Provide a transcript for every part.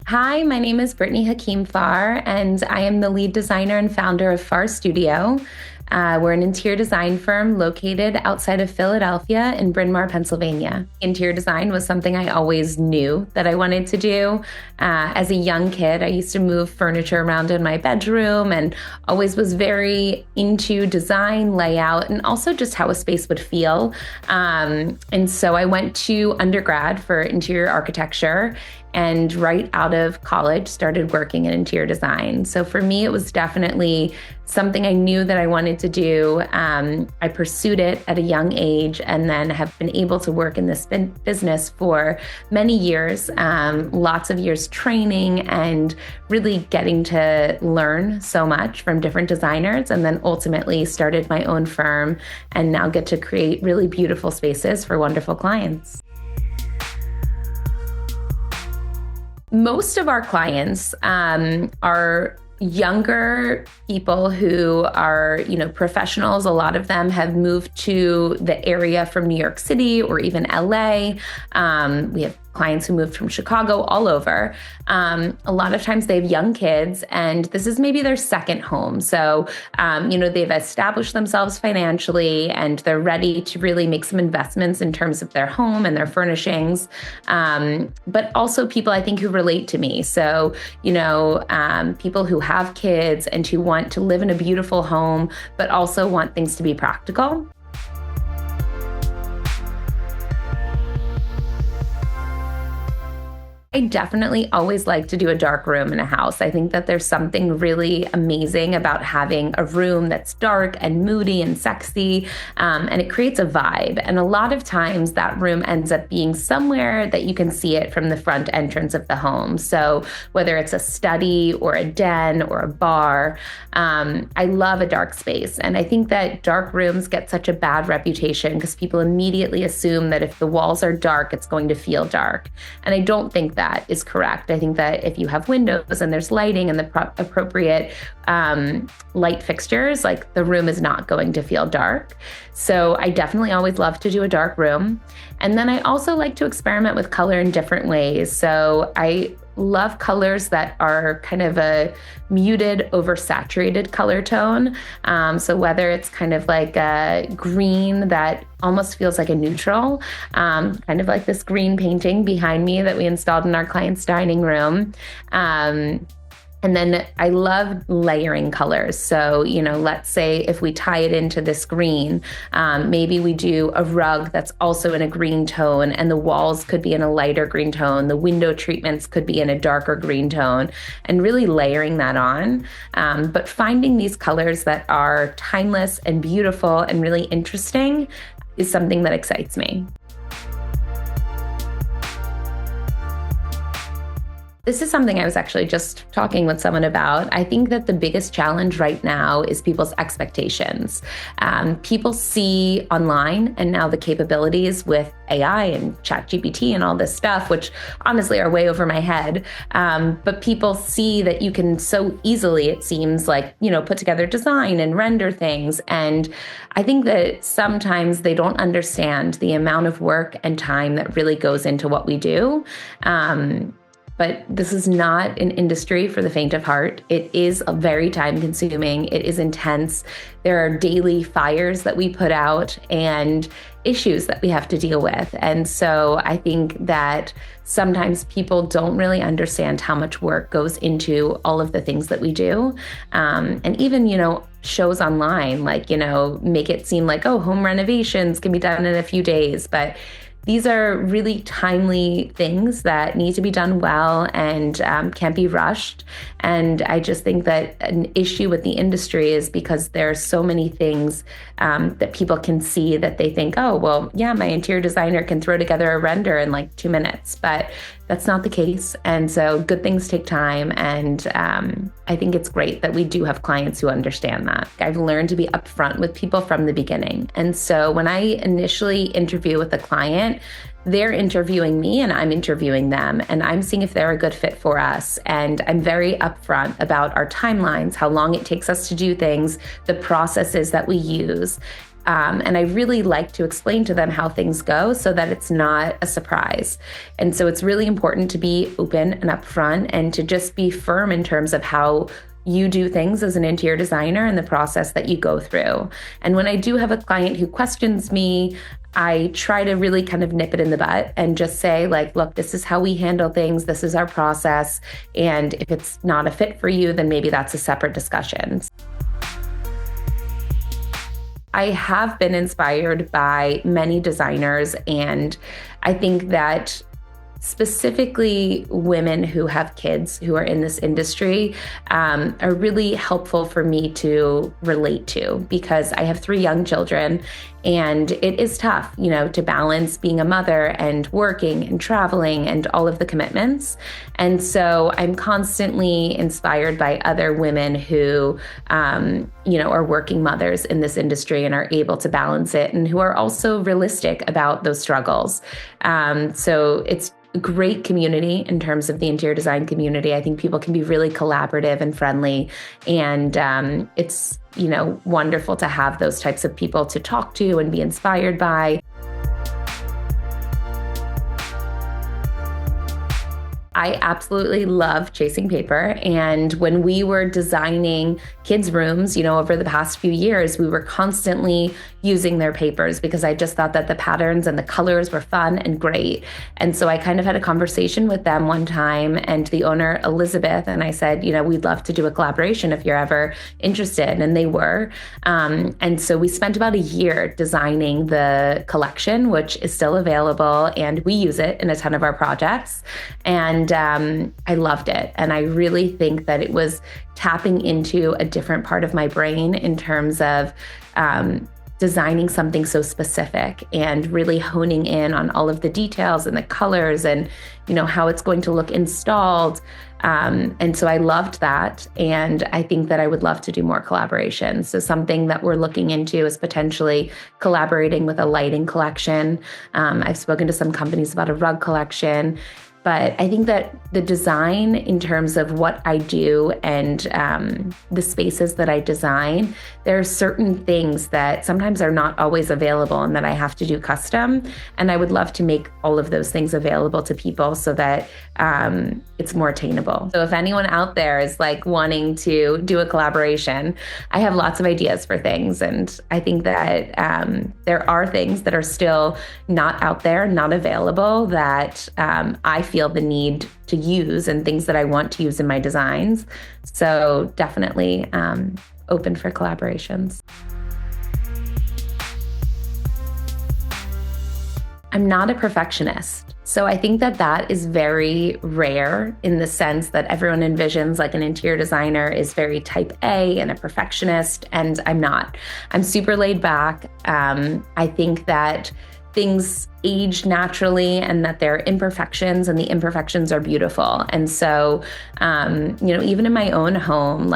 Hi, my name is Brittany Hakimfar, and I am the lead designer and founder of Far Studio. We're an interior design firm located outside of Philadelphia in Bryn Mawr, Pennsylvania. Interior design was something I always knew that I wanted to do. As a young kid, I used to move furniture around in my bedroom and always was very into design, layout, and also just how a space would feel. And so I went to undergrad for interior architecture, and right out of college started working in interior design. So for me, it was definitely something I knew that I wanted to do. I pursued it at a young age and then have been able to work in this business for many years, lots of years training and really getting to learn so much from different designers, and then ultimately started my own firm and now get to create really beautiful spaces for wonderful clients. Most of our clients are younger people who are, professionals. A lot of them have moved to the area from New York City or even LA. We have clients who moved from Chicago, all over. A lot of times they have young kids and this is maybe their second home. So, they've established themselves financially and they're ready to really make some investments in terms of their home and their furnishings. But also people I think who relate to me. So, people who have kids and who want to live in a beautiful home, but also want things to be practical. I definitely always like to do a dark room in a house. I think that there's something really amazing about having a room that's dark and moody and sexy, and it creates a vibe. And a lot of times that room ends up being somewhere that you can see it from the front entrance of the home. So whether it's a study or a den or a bar, I love a dark space. And I think that dark rooms get such a bad reputation because people immediately assume that if the walls are dark, it's going to feel dark. And I don't think that is correct. I think that if you have windows and there's lighting and the appropriate light fixtures, like the room is not going to feel dark. So I definitely always love to do a dark room. And then I also like to experiment with color in different ways. So I love colors that are kind of a muted, oversaturated color tone. So whether it's kind of like a green that almost feels like a neutral, kind of like this green painting behind me that we installed in our client's dining room. And then I love layering colors. So, let's say if we tie it into this green, maybe we do a rug that's also in a green tone and the walls could be in a lighter green tone. The window treatments could be in a darker green tone and really layering that on. But finding these colors that are timeless and beautiful and really interesting is something that excites me. This is something I was actually just talking with someone about. I think that the biggest challenge right now is people's expectations. People see online and now the capabilities with AI and ChatGPT and all this stuff, which honestly are way over my head. But people see that you can so easily, it seems like, put together design and render things. And I think that sometimes they don't understand the amount of work and time that really goes into what we do. But this is not an industry for the faint of heart. It is very time consuming. It is intense. There are daily fires that we put out and issues that we have to deal with. And so I think that sometimes people don't really understand how much work goes into all of the things that we do. And even, shows online, like, make it seem like, home renovations can be done in a few days. But these are really timely things that need to be done well and can't be rushed. And I just think that an issue with the industry is because there are so many things that people can see that they think, my interior designer can throw together a render in like 2 minutes. But that's not the case. And so good things take time. And I think it's great that we do have clients who understand that. I've learned to be upfront with people from the beginning. And so when I initially interview with a client, they're interviewing me and I'm interviewing them and I'm seeing if they're a good fit for us. And I'm very upfront about our timelines, how long it takes us to do things, the processes that we use. And I really like to explain to them how things go so that it's not a surprise. And so it's really important to be open and upfront and to just be firm in terms of how you do things as an interior designer and the process that you go through. And when I do have a client who questions me, I try to really kind of nip it in the butt and just say, like, look, this is how we handle things. This is our process. And if it's not a fit for you, then maybe that's a separate discussion. I have been inspired by many designers, and I think that specifically women who have kids who are in this industry are really helpful for me to relate to, because I have 3 young children and it is tough, to balance being a mother and working and traveling and all of the commitments. And so I'm constantly inspired by other women who, are working mothers in this industry and are able to balance it, and who are also realistic about those struggles. So it's great community in terms of the interior design community. I think people can be really collaborative and friendly, and it's wonderful to have those types of people to talk to and be inspired by. I absolutely love chasing paper. And when we were designing kids' rooms, over the past few years, we were constantly using their papers because I just thought that the patterns and the colors were fun and great. And so I kind of had a conversation with them one time, and the owner, Elizabeth, and I said, we'd love to do a collaboration if you're ever interested. And they were. And so we spent about a year designing the collection, which is still available, and we use it in a ton of our projects. And I loved it. And I really think that it was tapping into a different part of my brain in terms of designing something so specific and really honing in on all of the details and the colors and, how it's going to look installed. And so I loved that. And I think that I would love to do more collaborations. So something that we're looking into is potentially collaborating with a lighting collection. I've spoken to some companies about a rug collection. But I think that the design in terms of what I do and the spaces that I design, there are certain things that sometimes are not always available and that I have to do custom. And I would love to make all of those things available to people so that it's more attainable. So if anyone out there is wanting to do a collaboration, I have lots of ideas for things. And I think that there are things that are still not out there, not available, that I feel the need to use, and things that I want to use in my designs. So definitely open for collaborations. I'm not a perfectionist. So I think that that is very rare in the sense that everyone envisions an interior designer is very type A and a perfectionist, and I'm not. I'm super laid back. I think that things age naturally and that there are imperfections, and the imperfections are beautiful. And so, even in my own home,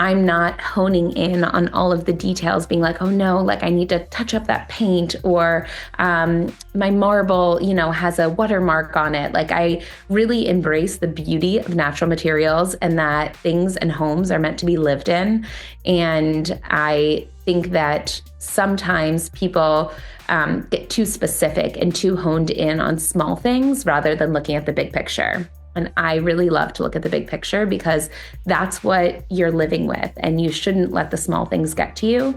I'm not honing in on all of the details, being oh no, I need to touch up that paint, or my marble, has a watermark on it. I really embrace the beauty of natural materials, and that things and homes are meant to be lived in. And I think that sometimes people get too specific and too honed in on small things rather than looking at the big picture. And I really love to look at the big picture because that's what you're living with, and you shouldn't let the small things get to you.